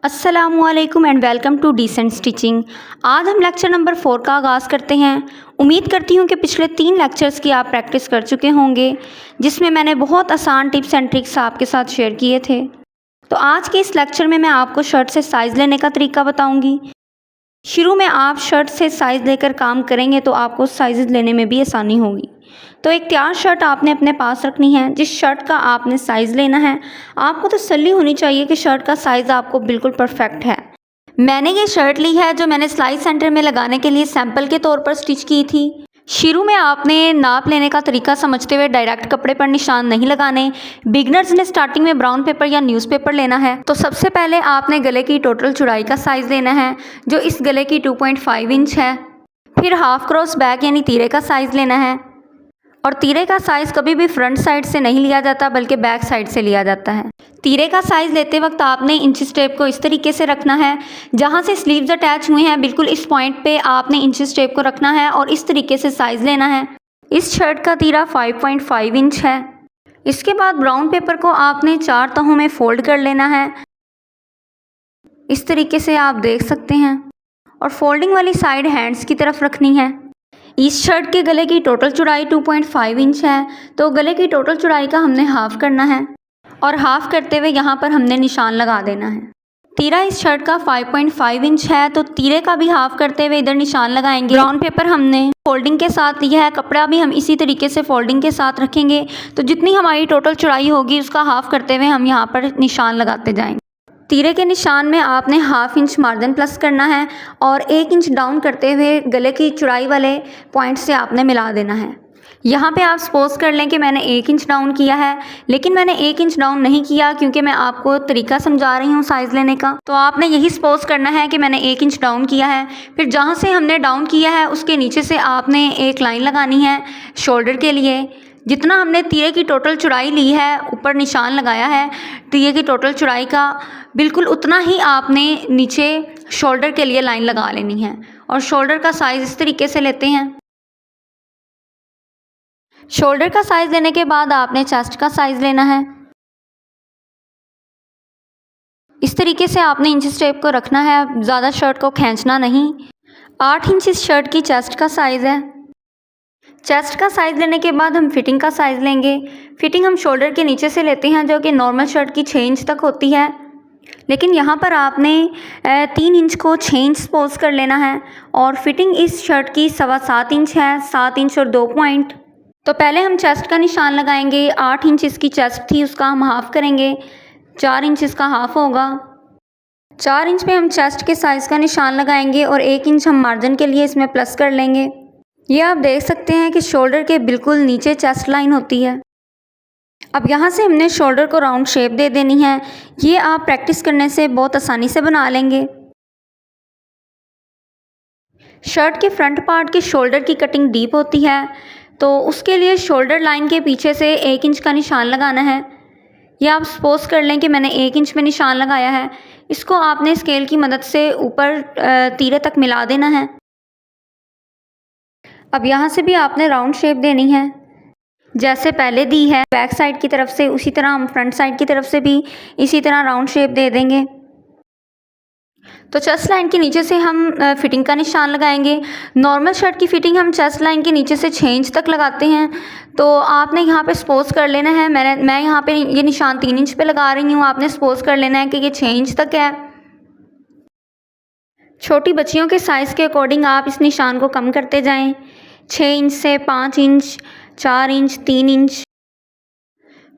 अस्सलामुअलैकुम and welcome to decent stitching. आज हम लेक्चर नंबर 4 का आगाज़ करते हैं। उम्मीद करती हूँ कि पिछले 3 लेक्चर्स की आप प्रैक्टिस कर चुके होंगे, जिसमें मैंने बहुत आसान टिप्स एंड ट्रिक्स आपके साथ शेयर किए थे। तो आज के इस लेक्चर में मैं आपको शर्ट से साइज़ लेने का तरीका बताऊँगी। शुरू में आप शर्ट से साइज़ लेकर काम करेंगे तो आपको साइज़ लेने में भी आसानी होगी। तो एक तैयार शर्ट आपने अपने पास रखनी है। जिस शर्ट का आपने साइज़ लेना है, आपको तसल्ली होनी चाहिए कि शर्ट का साइज़ आपको बिल्कुल परफेक्ट है। मैंने ये शर्ट ली है जो मैंने सिलाई सेंटर में लगाने के लिए सैंपल के तौर पर स्टिच की थी। शुरू में आपने नाप लेने का तरीका समझते हुए डायरेक्ट कपड़े पर निशान नहीं लगाने। बिगनर्स ने स्टार्टिंग में ब्राउन पेपर या न्यूज़पेपर लेना है। तो सबसे पहले आपने गले की टोटल चौड़ाई का साइज़ लेना है, जो इस गले की 2.5 इंच है। फिर हाफ क्रॉस बैक यानी तीरे का साइज़ लेना है। और तीरे का साइज़ कभी भी फ्रंट साइड से नहीं लिया जाता बल्कि बैक साइड से लिया जाता है। तीरे का साइज़ लेते वक्त आपने इंचेस टेप को इस तरीके से रखना है, जहाँ से स्लीव्स अटैच हुए हैं बिल्कुल इस पॉइंट पे आपने इंचेस टेप को रखना है और इस तरीके से साइज़ लेना है। इस शर्ट का तीरा 5.5 इंच है। इसके बाद ब्राउन पेपर को आपने 4 तहों में फोल्ड कर लेना है, इस तरीके से आप देख सकते हैं। और फोल्डिंग वाली साइड हैंड्स की तरफ रखनी है। इस शर्ट के गले की टोटल चौड़ाई 2.5 इंच है, तो गले की टोटल चौड़ाई का हमने हाफ करना है और हाफ करते हुए यहाँ पर हमने निशान लगा देना है। तीरा इस शर्ट का 5.5 इंच है, तो तीरे का भी हाफ करते हुए इधर निशान लगाएंगे। ब्राउन पेपर हमने फोल्डिंग के साथ लिया है, कपड़ा भी हम इसी तरीके से फोल्डिंग के साथ रखेंगे। तो जितनी हमारी टोटल चौड़ाई होगी उसका हाफ करते हुए हम यहाँ पर निशान लगाते जाएंगे। तीरे के निशान में आपने हाफ इंच मार्जिन प्लस करना है और 1 इंच डाउन करते हुए गले की चौड़ाई वाले पॉइंट से आपने मिला देना है। यहाँ पे आप सपोज कर लें कि मैंने 1 इंच डाउन किया है, लेकिन मैंने 1 इंच डाउन नहीं किया क्योंकि मैं आपको तरीका समझा रही हूँ साइज़ लेने का। तो आपने यही सपोज करना है कि मैंने 1 इंच डाउन किया है। फिर जहाँ से हमने डाउन किया है उसके नीचे से आपने एक लाइन लगानी है शोल्डर के लिए। जितना हमने तीरे की टोटल चौड़ाई ली है, ऊपर निशान लगाया है तीरे की टोटल चौड़ाई का, बिल्कुल उतना ही आपने नीचे शोल्डर के लिए लाइन लगा लेनी है। और शोल्डर का साइज़ इस तरीके से लेते हैं। शोल्डर का साइज़ लेने के बाद आपने चेस्ट का साइज़ लेना है। इस तरीके से आपने इंचेस टेप को रखना है, ज़्यादा शर्ट को खींचना नहीं। 8 इंच इस शर्ट की चेस्ट का साइज़ है। चेस्ट का साइज़ लेने के बाद हम फिटिंग का साइज़ लेंगे। फिटिंग हम शोल्डर के नीचे से लेते हैं, जो कि नॉर्मल शर्ट की 6 इंच तक होती है, लेकिन यहाँ पर आपने 3 इंच को 6 इंच सपोज कर लेना है। और फिटिंग इस शर्ट की 7.25 इंच है, 7 इंच और 2 पॉइंट। तो पहले हम चेस्ट का निशान लगाएंगे। 8 इंच इसकी चेस्ट थी, उसका हम हाफ़ करेंगे, 4 इंच इसका हाफ़ होगा। 4 इंच पे हम चेस्ट के साइज़ का निशान लगाएंगे और 1 इंच हम मार्जिन के लिए इसमें प्लस कर लेंगे। ये आप देख सकते हैं कि शोल्डर के बिल्कुल नीचे चेस्ट लाइन होती है। अब यहाँ से हमने शोल्डर को राउंड शेप दे देनी है। ये आप प्रैक्टिस करने से बहुत आसानी से बना लेंगे। शर्ट के फ्रंट पार्ट के शोल्डर की कटिंग डीप होती है, तो उसके लिए शोल्डर लाइन के पीछे से 1 इंच का निशान लगाना है। यह आप सपोज कर लें कि मैंने 1 इंच में निशान लगाया है। इसको आपने स्केल की मदद से ऊपर तीरे तक मिला देना है। अब यहाँ से भी आपने राउंड शेप देनी है, जैसे पहले दी है बैक साइड की तरफ से, उसी तरह हम फ्रंट साइड की तरफ से भी इसी तरह राउंड शेप दे देंगे। तो चेस्ट लाइन के नीचे से हम फिटिंग का निशान लगाएंगे। नॉर्मल शर्ट की फिटिंग हम चेस्ट लाइन के नीचे से 6 इंच तक लगाते हैं, तो आपने यहाँ पे सपोज कर लेना है। मैं यहाँ पे ये निशान 3 इंच पे लगा रही हूँ, आपने सपोज कर लेना है कि ये 6 इंच तक है। छोटी बच्चियों के साइज़ के अकॉर्डिंग आप इस निशान को कम करते जाएँ। 6 इंच से 5 इंच, 4 इंच, 3 इंच।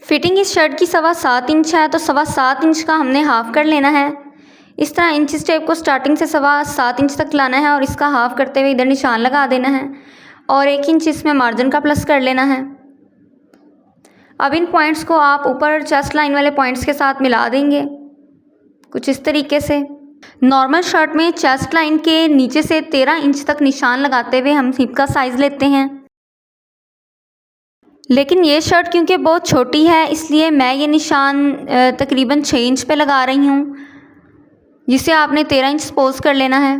फिटिंग इस शर्ट की 7.25 इंच है, तो 7.25 इंच का हमने हाफ़ कर लेना है। इस तरह इंच टेप को स्टार्टिंग से 7.25 इंच तक लाना है और इसका हाफ़ करते हुए इधर निशान लगा देना है और 1 इंच इसमें मार्जिन का प्लस कर लेना है। अब इन पॉइंट्स को आप ऊपर चेस्ट लाइन वाले पॉइंट्स के साथ मिला देंगे, कुछ इस तरीके से। नॉर्मल शर्ट में चेस्ट लाइन के नीचे से 13 इंच तक निशान लगाते हुए हम हिप का साइज़ लेते हैं, लेकिन ये शर्ट क्योंकि बहुत छोटी है इसलिए मैं ये निशान तकरीबन 6 इंच पे लगा रही हूँ, जिसे आपने 13 इंच सपोज कर लेना है।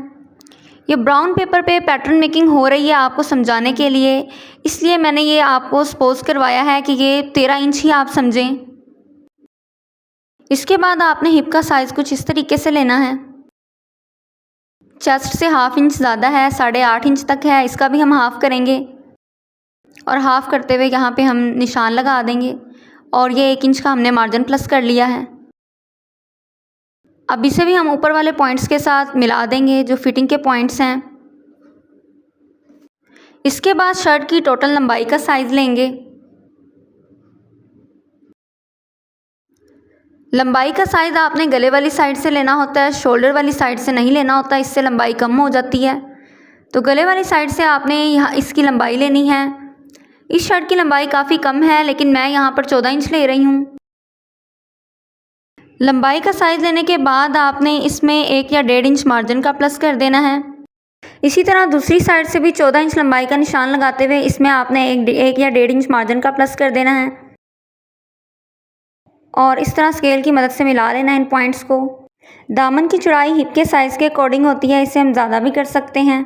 ये ब्राउन पेपर पे पैटर्न मेकिंग हो रही है आपको समझाने के लिए, इसलिए मैंने ये आपको सपोज करवाया है कि ये 13 इंच ही आप समझें। इसके बाद आपने हिप का साइज़ कुछ इस तरीके से लेना है। चेस्ट से ½ इंच ज़्यादा है, 8.5 इंच तक है, इसका भी हम हाफ़ करेंगे और हाफ़ करते हुए यहाँ पे हम निशान लगा देंगे और ये 1 इंच का हमने मार्जिन प्लस कर लिया है। अब इसे भी हम ऊपर वाले पॉइंट्स के साथ मिला देंगे जो फिटिंग के पॉइंट्स हैं। इसके बाद शर्ट की टोटल लंबाई का साइज़ लेंगे। लंबाई का साइज़ आपने गले वाली साइड से लेना होता है, शोल्डर वाली साइड से नहीं लेना होता, इससे लंबाई कम हो जाती है। तो गले वाली साइड से आपने यहाँ इसकी लंबाई लेनी है। इस शर्ट की लंबाई काफ़ी कम है लेकिन मैं यहाँ पर 14 इंच ले रही हूँ। लंबाई का साइज़ लेने के बाद आपने इसमें 1 या 1.5 इंच मार्जिन का प्लस कर देना है। इसी तरह दूसरी साइड से भी 14 इंच लंबाई का निशान लगाते हुए इसमें आपने 1 या 1.5 इंच मार्जिन का प्लस कर देना है और इस तरह स्केल की मदद से मिला लेना है इन पॉइंट्स को। दामन की चौड़ाई हिप के साइज़ के अकॉर्डिंग होती है, इसे हम ज़्यादा भी कर सकते हैं।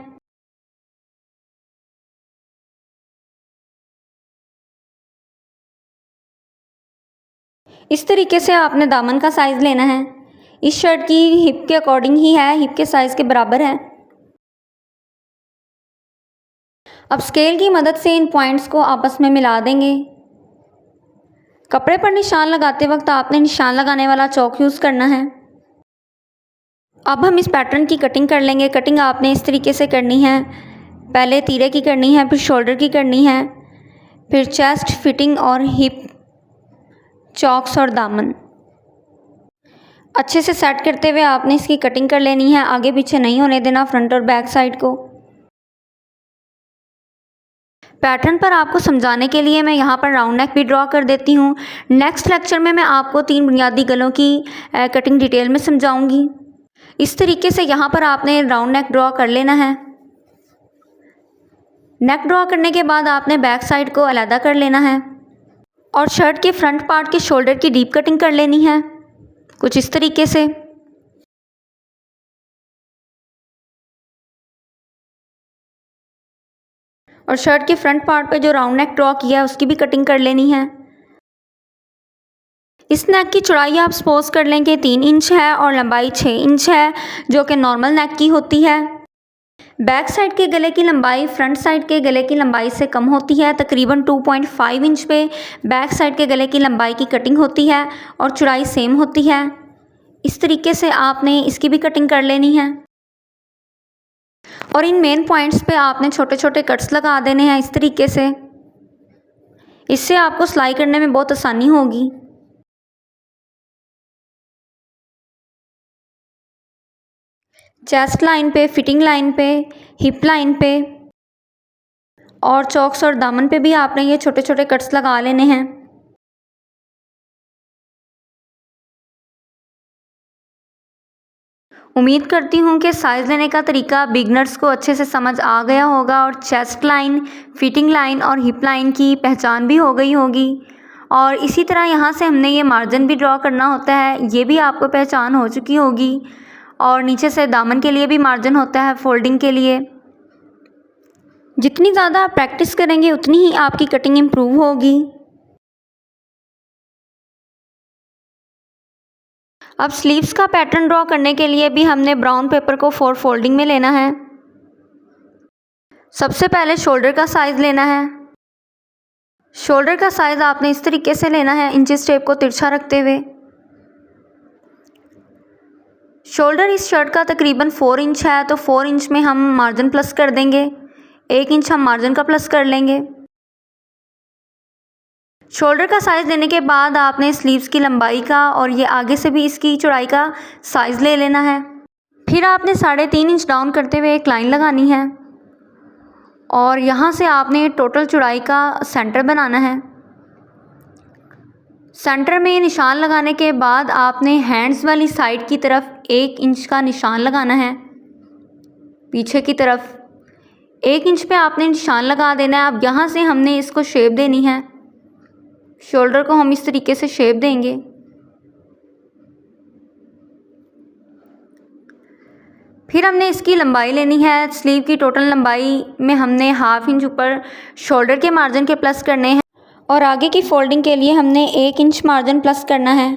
इस तरीके से आपने दामन का साइज़ लेना है। इस शर्ट की हिप के अकॉर्डिंग ही है, हिप के साइज़ के बराबर है। अब स्केल की मदद से इन पॉइंट्स को आपस में मिला देंगे। कपड़े पर निशान लगाते वक्त आपने निशान लगाने वाला चौक यूज़ करना है। अब हम इस पैटर्न की कटिंग कर लेंगे। कटिंग आपने इस तरीके से करनी है, पहले तीरे की करनी है, फिर शोल्डर की करनी है, फिर चेस्ट, फिटिंग और हिप, चॉक्स और दामन। अच्छे से सेट करते हुए आपने इसकी कटिंग कर लेनी है, आगे पीछे नहीं होने देना फ्रंट और बैक साइड को। पैटर्न पर आपको समझाने के लिए मैं यहाँ पर राउंड नेक भी ड्रॉ कर देती हूँ। नेक्स्ट लेक्चर में मैं आपको 3 बुनियादी गलों की कटिंग डिटेल में समझाऊंगी। इस तरीके से यहाँ पर आपने राउंड नेक ड्रॉ कर लेना है। नेक ड्रॉ करने के बाद आपने बैक साइड को अलग कर लेना है और शर्ट के फ्रंट पार्ट के शोल्डर की डीप कटिंग कर लेनी है कुछ इस तरीके से। और शर्ट के फ्रंट पार्ट पे जो राउंड नेक ड्रॉ किया है उसकी भी कटिंग कर लेनी है। इस नेक की चौड़ाई आप सपोज कर लें कि 3 इंच है और लंबाई 6 इंच है जो कि नॉर्मल नेक की होती है। बैक साइड के गले की लंबाई फ्रंट साइड के गले की लंबाई से कम होती है, तकरीबन 2.5 इंच पे बैक साइड के गले की लंबाई की कटिंग होती है और चौड़ाई सेम होती है। इस तरीके से आपने इसकी भी कटिंग कर लेनी है और इन मेन पॉइंट्स पे आपने छोटे छोटे कट्स लगा देने हैं इस तरीके से। इससे आपको सिलाई करने में बहुत आसानी होगी। चेस्ट लाइन पे, फिटिंग लाइन पे, हिप लाइन पे और चॉक्स और दामन पे भी आपने ये छोटे छोटे कट्स लगा लेने हैं। उम्मीद करती हूँ कि साइज़ लेने का तरीका बिगनर्स को अच्छे से समझ आ गया होगा और चेस्ट लाइन, फिटिंग लाइन और हिप लाइन की पहचान भी हो गई होगी। और इसी तरह यहाँ से हमने ये मार्जिन भी ड्रॉ करना होता है, ये भी आपको पहचान हो चुकी होगी। और नीचे से दामन के लिए भी मार्जिन होता है फोल्डिंग के लिए। जितनी ज़्यादा आप प्रैक्टिस करेंगे उतनी ही आपकी कटिंग इम्प्रूव होगी। अब स्लीव्स का पैटर्न ड्रॉ करने के लिए भी हमने ब्राउन पेपर को 4 फोल्डिंग में लेना है। सबसे पहले शोल्डर का साइज़ लेना है। शोल्डर का साइज़ आपने इस तरीके से लेना है, इंचेस टेप को तिरछा रखते हुए। शोल्डर इस शर्ट का तकरीबन 4 इंच है तो 4 इंच में हम मार्जिन प्लस कर देंगे, 1 इंच हम मार्जिन का प्लस कर लेंगे। शोल्डर का साइज़ लेने के बाद आपने स्लीव्स की लंबाई का और ये आगे से भी इसकी चौड़ाई का साइज़ ले लेना है। फिर आपने 3.5 इंच डाउन करते हुए एक लाइन लगानी है और यहाँ से आपने टोटल चौड़ाई का सेंटर बनाना है। सेंटर में निशान लगाने के बाद आपने हैंड्स वाली साइड की तरफ 1 इंच का निशान लगाना है, पीछे की तरफ 1 इंच पे आपने निशान लगा देना है। अब यहाँ से हमने इसको शेप देनी है, शोल्डर को हम इस तरीके से शेप देंगे। फिर हमने इसकी लंबाई लेनी है। स्लीव की टोटल लंबाई में हमने ½ इंच ऊपर शोल्डर के मार्जिन के प्लस करने हैं और आगे की फोल्डिंग के लिए हमने 1 इंच मार्जिन प्लस करना है।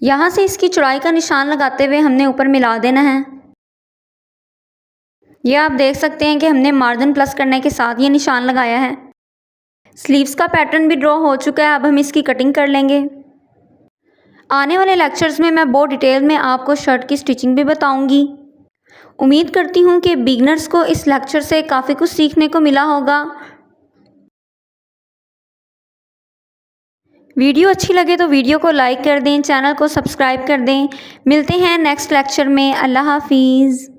यहाँ से इसकी चौड़ाई का निशान लगाते हुए हमने ऊपर मिला देना है। ये आप देख सकते हैं कि हमने मार्जिन प्लस करने के साथ ये निशान लगाया है। स्लीव्स का पैटर्न भी ड्रॉ हो चुका है, अब हम इसकी कटिंग कर लेंगे। आने वाले लेक्चर्स में मैं बहुत डिटेल में आपको शर्ट की स्टिचिंग भी बताऊंगी। उम्मीद करती हूँ कि बिगनर्स को इस लेक्चर से काफ़ी कुछ सीखने को मिला होगा। वीडियो अच्छी लगे तो वीडियो को लाइक कर दें, चैनल को सब्सक्राइब कर दें। मिलते हैं नेक्स्ट लेक्चर में। अल्लाह हाफिज़।